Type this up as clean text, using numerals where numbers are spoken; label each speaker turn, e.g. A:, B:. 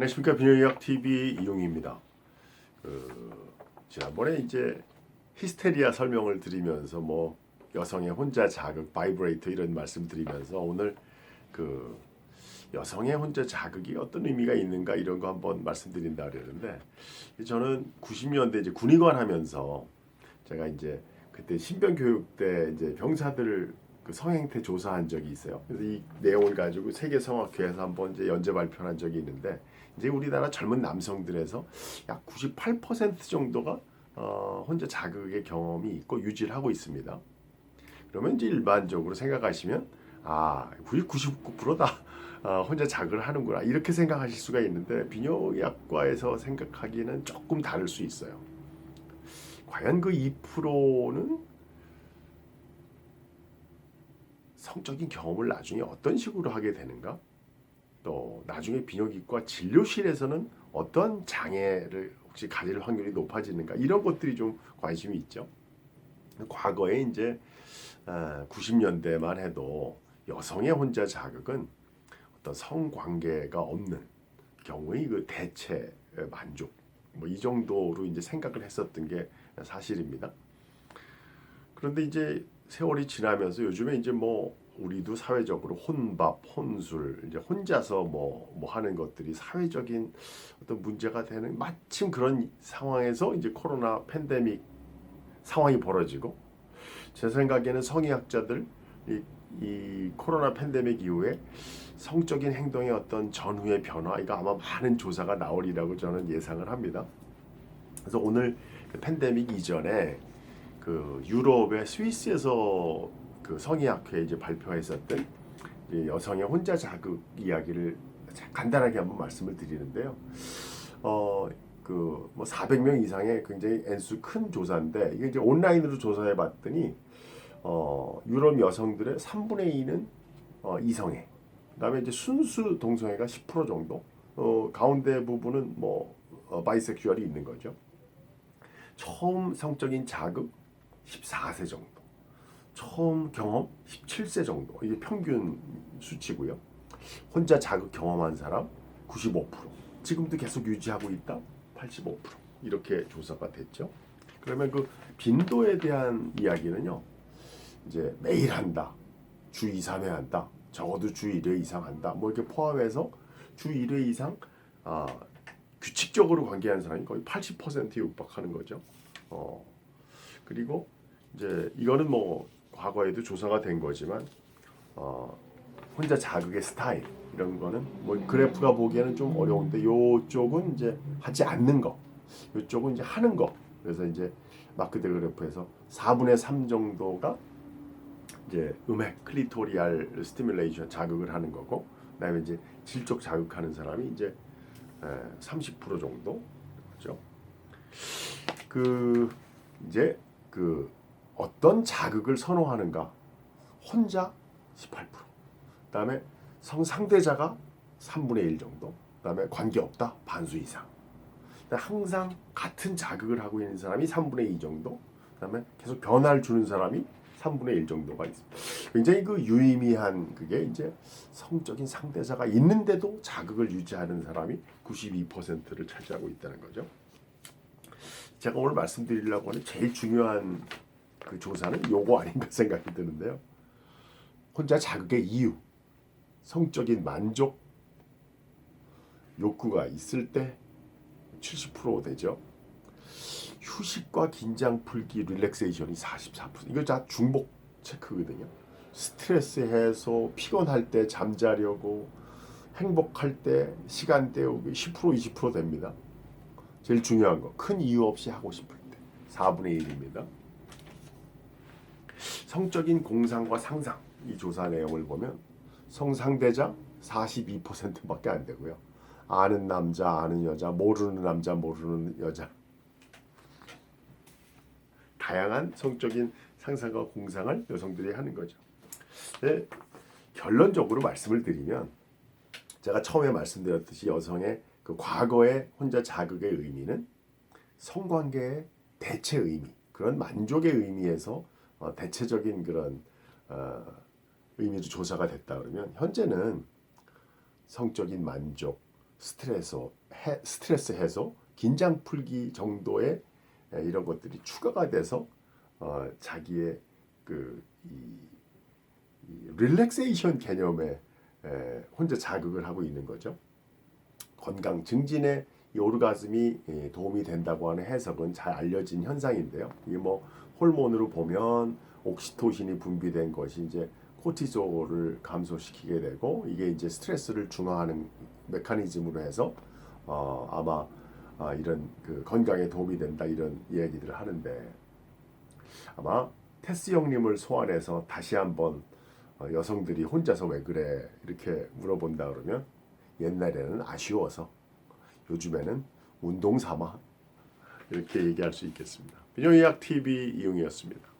A: 안녕하십니까. 비뇨기학 TV 이용입니다. 지난번에 이제 히스테리아 설명을 드리면서 뭐 여성의 혼자 자극, 바이브레이터 이런 말씀 드리면서 오늘 그 여성의 혼자 자극이 어떤 의미가 있는가 이런 거 한번 말씀드린다 그랬는데, 저는 90년대 이제 군의관 하면서 제가 이제 그때 신병 교육 때 이제 병사들 그 성행태 조사한 적이 있어요. 그래서 이 내용을 가지고 세계 성악회에서 한번 이제 연재 발표한 적이 있는데, 이제 우리나라 젊은 남성들에서 약 98% 정도가 혼자 자극의 경험이 있고 유지를 하고 있습니다. 그러면 이제 일반적으로 생각하시면 99%다 혼자 자극을 하는구나 이렇게 생각하실 수가 있는데, 비뇨기학과에서 생각하기에는 조금 다를 수 있어요. 과연 그 2%는 성적인 경험을 나중에 어떤 식으로 하게 되는가? 또 나중에 비뇨기과 진료실에서는 어떤 장애를 혹시 가질 확률이 높아지는가? 이런 것들이 좀 관심이 있죠. 과거에 이제 90년대만 해도 여성의 혼자 자극은 어떤 성관계가 없는 경우의 그 대체 만족 뭐 이 정도로 이제 생각을 했었던 게 사실입니다. 그런데 이제 세월이 지나면서 요즘에 이제 뭐 우리도 사회적으로 혼밥, 혼술, 이제 혼자서 뭐 하는 것들이 사회적인 어떤 문제가 되는 마침 그런 상황에서 이제 코로나 팬데믹 상황이 벌어지고, 제 생각에는 성의학자들 이 코로나 팬데믹 이후에 성적인 행동의 어떤 전후의 변화, 이거 아마 많은 조사가 나오리라고 저는 예상을 합니다. 그래서 오늘 그 팬데믹 이전에 그 유럽의 스위스에서 그 성의학회 이제 발표했었던 이제 여성의 혼자 자극 이야기를 간단하게 한번 말씀을 드리는데요. 그 뭐 400명 이상의 굉장히 엔수 큰 조사인데, 이게 이제 온라인으로 조사해 봤더니 유럽 여성들의 3분의 2는 이성애, 그다음에 이제 순수 동성애가 10% 정도, 가운데 부분은 뭐 바이섹슈얼이 있는 거죠. 처음 성적인 자극 14세 정도, 처음 경험 17세 정도, 이게 평균 수치고요. 혼자 자극 경험한 사람 95%, 지금도 계속 유지하고 있다 85%, 이렇게 조사가 됐죠. 그러면 그 빈도에 대한 이야기는요, 이제 매일 한다, 주 2, 3회 한다, 적어도 주 1회 이상 한다, 뭐 이렇게 포함해서 주 1회 이상 규칙적으로 관계하는 사람이 거의 80%에 육박하는 거죠. 그리고 이제 이거는 뭐 과거에도 조사가 된 거지만 혼자 자극의 스타일 이런 거는 뭐 그래프가 보기에는 좀 어려운데, 요쪽은 이제 하지 않는 거, 요쪽은 이제 하는 거. 그래서 이제 마크데 그래프에서 4분의 3 정도가 이제 음액 클리토리알 스티뮬레이션 자극을 하는 거고, 그다음에 이제 질적 자극하는 사람이 이제 30% 정도, 그렇죠? 그 이제 그 어떤 자극을 선호하는가? 혼자 18%, 그다음에 성상대자가 3분의 1 정도, 그다음에 관계없다 반수 이상, 항상 같은 자극을 하고 있는 사람이 3분의 2 정도, 그다음에 계속 변화를 주는 사람이 3분의 1 정도가 있습니다. 굉장히 그 유의미한 그게 이제 성적인 상대자가 있는데도 자극을 유지하는 사람이 92%를 차지하고 있다는 거죠. 제가 오늘 말씀드리려고 하는 제일 중요한 그 조사는 요거 아닌가 생각이 드는데요. 혼자 자극의 이유, 성적인 만족, 욕구가 있을 때 70% 되죠. 휴식과 긴장 풀기, 릴렉세이션이 44%. 이거 다 중복 체크거든요. 스트레스 해소, 피곤할 때 잠자려고, 행복할 때 시간 때우기 10% 20% 됩니다. 제일 중요한 거, 큰 이유 없이 하고 싶을 때 4분의 1입니다. 성적인 공상과 상상, 이 조사 내용을 보면 성상대자 42%밖에 안 되고요. 아는 남자, 아는 여자, 모르는 남자, 모르는 여자, 다양한 성적인 상상과 공상을 여성들이 하는 거죠. 네, 결론적으로 말씀을 드리면, 제가 처음에 말씀드렸듯이 여성의 그 과거의 혼자 자극의 의미는 성관계의 대체 의미, 그런 만족의 의미에서 대체적인 그런 의미로 조사가 됐다 그러면, 현재는 성적인 만족, 스트레스 해소, 긴장 풀기 정도의 이런 것들이 추가가 돼서 자기의 이 릴렉세이션 개념에 혼자 자극을 하고 있는 거죠. 건강 증진에 이 오르가즘이 도움이 된다고 하는 해석은 잘 알려진 현상인데요. 이게 뭐 호르몬으로 보면 옥시토신이 분비된 것이 이제 코티솔을 감소시키게 되고 이게 이제 스트레스를 중화하는 메커니즘으로 해서 아마 이런 그 건강에 도움이 된다 이런 이야기들을 하는데 아마 테스 형님을 소환해서 다시 한번 여성들이 혼자서 왜 그래 이렇게 물어본다 그러면 옛날에는 아쉬워서 요즘에는 운동 삼아 이렇게 얘기할 수 있겠습니다. 비뇨의학 TV 이용이었습니다.